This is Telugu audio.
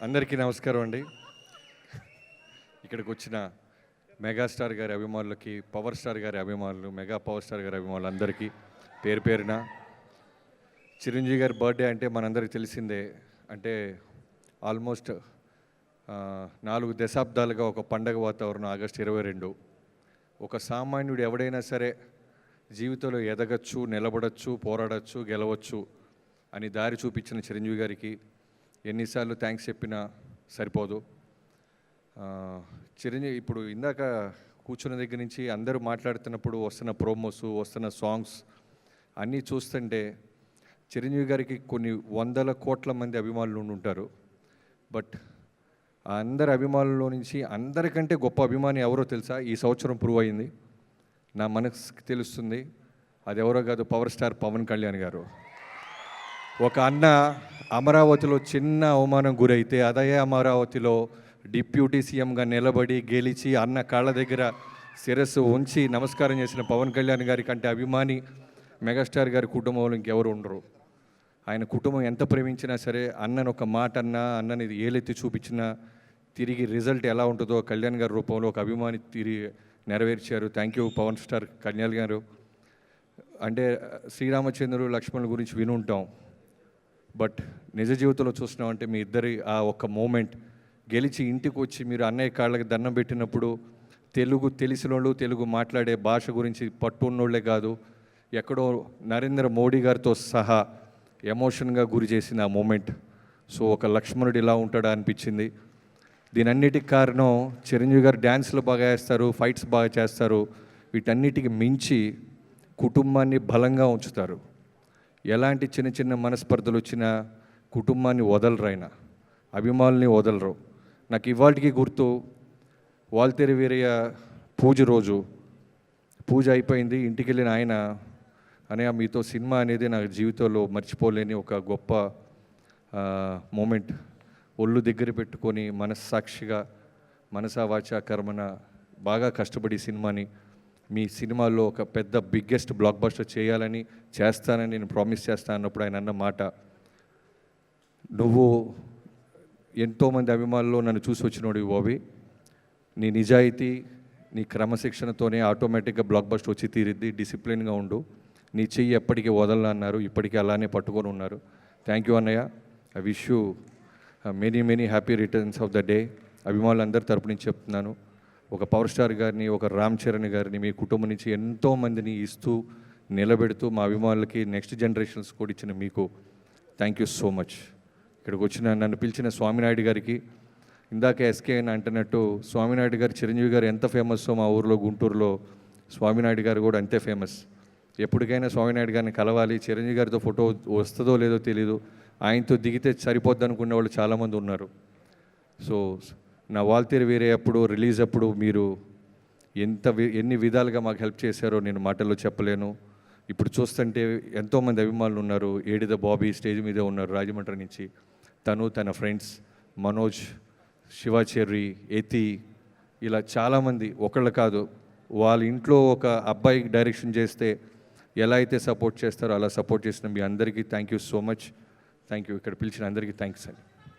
అందరికీ నమస్కారం అండి. ఇక్కడికి వచ్చిన మెగాస్టార్ గారి అభిమానులకి, పవర్ స్టార్ గారి అభిమానులు, మెగా పవర్ స్టార్ గారి అభిమానులు అందరికీ పేరు పేరున చిరంజీవి గారి బర్త్డే అంటే మనందరికీ తెలిసిందే. అంటే ఆల్మోస్ట్ 4 దశాబ్దాలుగా ఒక పండగ వాతావరణం. ఆగస్టు 22 ఒక సామాన్యుడు ఎవడైనా సరే జీవితంలో ఎదగచ్చు, నిలబడచ్చు, పోరాడచ్చు, గెలవచ్చు అని దారి చూపించిన చిరంజీవి గారికి ఎన్నిసార్లు థ్యాంక్స్ చెప్పినా సరిపోదు. చిరంజీవి ఇప్పుడు ఇందాక కూర్చున్న దగ్గర నుంచి అందరూ మాట్లాడుతున్నప్పుడు వస్తున్న ప్రోమోస్, వస్తున్న సాంగ్స్ అన్నీ చూస్తుంటే చిరంజీవి గారికి కొన్ని వందల కోట్ల మంది అభిమానులు ఉంటారు. బట్ ఆ అందరి అభిమానుల్లో నుంచి అందరికంటే గొప్ప అభిమాని ఎవరో తెలుసా? ఈ సంవత్సరం ప్రూవ్ అయింది. నా మనసుకి తెలుస్తుంది. అది ఎవరో కాదు, పవర్ స్టార్ పవన్ కళ్యాణ్ గారు. ఒక అన్న అమరావతిలో చిన్న అవమానం గురైతే అదే అమరావతిలో డిప్యూటీ సీఎంగా నిలబడి గెలిచి అన్న కాళ్ళ దగ్గర శిరస్సు ఉంచి నమస్కారం చేసిన పవన్ కళ్యాణ్ గారి కంటే అభిమాని మెగాస్టార్ గారి కుటుంబంలో ఇంకెవరు ఉండరు. ఆయన కుటుంబం ఎంత ప్రేమించినా సరే అన్నను ఒక మాట అన్నా, అన్నని ఏలెత్తి చూపించినా తిరిగి రిజల్ట్ ఎలా ఉంటుందో కళ్యాణ్ గారి రూపంలో ఒక అభిమాని తిరిగి నెరవేర్చారు. Thank you Pavan star Kalyan garu. అంటే శ్రీరామచంద్రుడు లక్ష్మణుల గురించి వినుంటాం, బట్ నిజ జీవితంలో చూస్తున్నామంటే మీ ఇద్దరి ఆ ఒక్క మూమెంట్ గెలిచి ఇంటికి వచ్చి మీరు అన్నయ్య కాళ్ళకి దండం పెట్టినప్పుడు తెలుగు తెలిసిన వాళ్ళు, తెలుగు మాట్లాడే భాష గురించి పట్టున్నోళ్లే కాదు, ఎక్కడో నరేంద్ర మోడీ గారితో సహా ఎమోషన్గా గురి చేసింది ఆ మూమెంట్. సో ఒక లక్ష్మణుడు ఇలా ఉంటాడా అనిపించింది. దీనన్నిటికి కారణం చిరంజీవి గారు డ్యాన్స్లు బాగా వేస్తారు, ఫైట్స్ బాగా చేస్తారు. వీటన్నిటికి మించి కుటుంబాన్ని బలంగా ఉంచుతారు. ఎలాంటి చిన్న చిన్న మనస్పర్ధలు వచ్చినా కుటుంబాన్ని వదలరు, ఆయన అభిమానుల్ని వదలరు. నాకు ఇవాళకి గుర్తు, వాల్తేరు వీరయ్య పూజ అయిపోయింది. ఇంటికి వెళ్ళిన ఆయన అనే మీతో సినిమా అనేది నా జీవితంలో మర్చిపోలేని ఒక గొప్ప మూమెంట్. ఒళ్ళు దగ్గర పెట్టుకొని మనస్సాక్షిగా మనసా వాచా కర్మన బాగా కష్టపడి సినిమాని మీ సినిమాల్లో ఒక పెద్ద బిగ్గెస్ట్ బ్లాక్ బస్టర్ చేయాలని చేస్తానని నేను ప్రామిస్ చేస్తాను అన్నప్పుడు ఆయన అన్న మాట, నువ్వు ఎంతోమంది అభిమానుల్లో నన్ను చూసి వచ్చినోడు బాబీ, నీ నిజాయితీ, నీ క్రమశిక్షణతోనే ఆటోమేటిక్గా బ్లాక్ బస్టర్ వచ్చి తీరిద్ది, డిసిప్లిన్గా ఉండు, నీ చెయ్యి ఎప్పటికీ వదలని అన్నారు. ఇప్పటికీ అలానే పట్టుకొని ఉన్నారు. థ్యాంక్ యూ అన్నయ్య. I wish you many happy returns of the day. అభిమానులందరి తరపు నుంచి చెప్తున్నాను. ఒక పవర్ స్టార్ గారిని, ఒక రామ్ చరణ్ గారిని మీ కుటుంబం నుంచి ఎంతోమందిని ఇస్తూ నిలబెడుతూ మా అభిమానులకి నెక్స్ట్ జనరేషన్స్ కూడా ఇచ్చిన మీకు థ్యాంక్ యూ సో మచ్. ఇక్కడికి వచ్చిన నన్ను పిలిచిన స్వామినాయుడు గారికి, ఇందాక ఎస్కే అని అంటున్నట్టు స్వామినాయుడు గారు చిరంజీవి గారు ఎంత ఫేమస్సో మా ఊరిలో గుంటూరులో స్వామినాయుడు గారు కూడా అంతే ఫేమస్. ఎప్పటికైనా స్వామినాయుడు గారిని కలవాలి, చిరంజీవి గారితో ఫోటో వస్తుందో లేదో తెలీదు, ఆయనతో దిగితే సరిపోద్ది అనుకునే వాళ్ళు చాలామంది ఉన్నారు. సో నా వాల్తేరు వీరయ్య రిలీజ్ అప్పుడు మీరు ఎన్ని విధాలుగా మాకు హెల్ప్ చేశారో నేను మాటల్లో చెప్పలేను. ఇప్పుడు చూస్తుంటే ఎంతోమంది అభిమానులు ఉన్నారు. ఏడిద బాబీ స్టేజ్ మీదే ఉన్నారు రాజమండ్రి నుంచి. తన ఫ్రెండ్స్ మనోజ్, శివాచెర్రి, ఎతి, ఇలా చాలామంది, ఒకళ్ళు కాదు, వాళ్ళ ఇంట్లో ఒక అబ్బాయి డైరెక్షన్ చేస్తే ఎలా అయితే సపోర్ట్ చేస్తారో అలా సపోర్ట్ చేసిన మీ అందరికీ thank you so much. Thank you. ఇక్కడ పిలిచిన అందరికీ థ్యాంక్స్ అండి.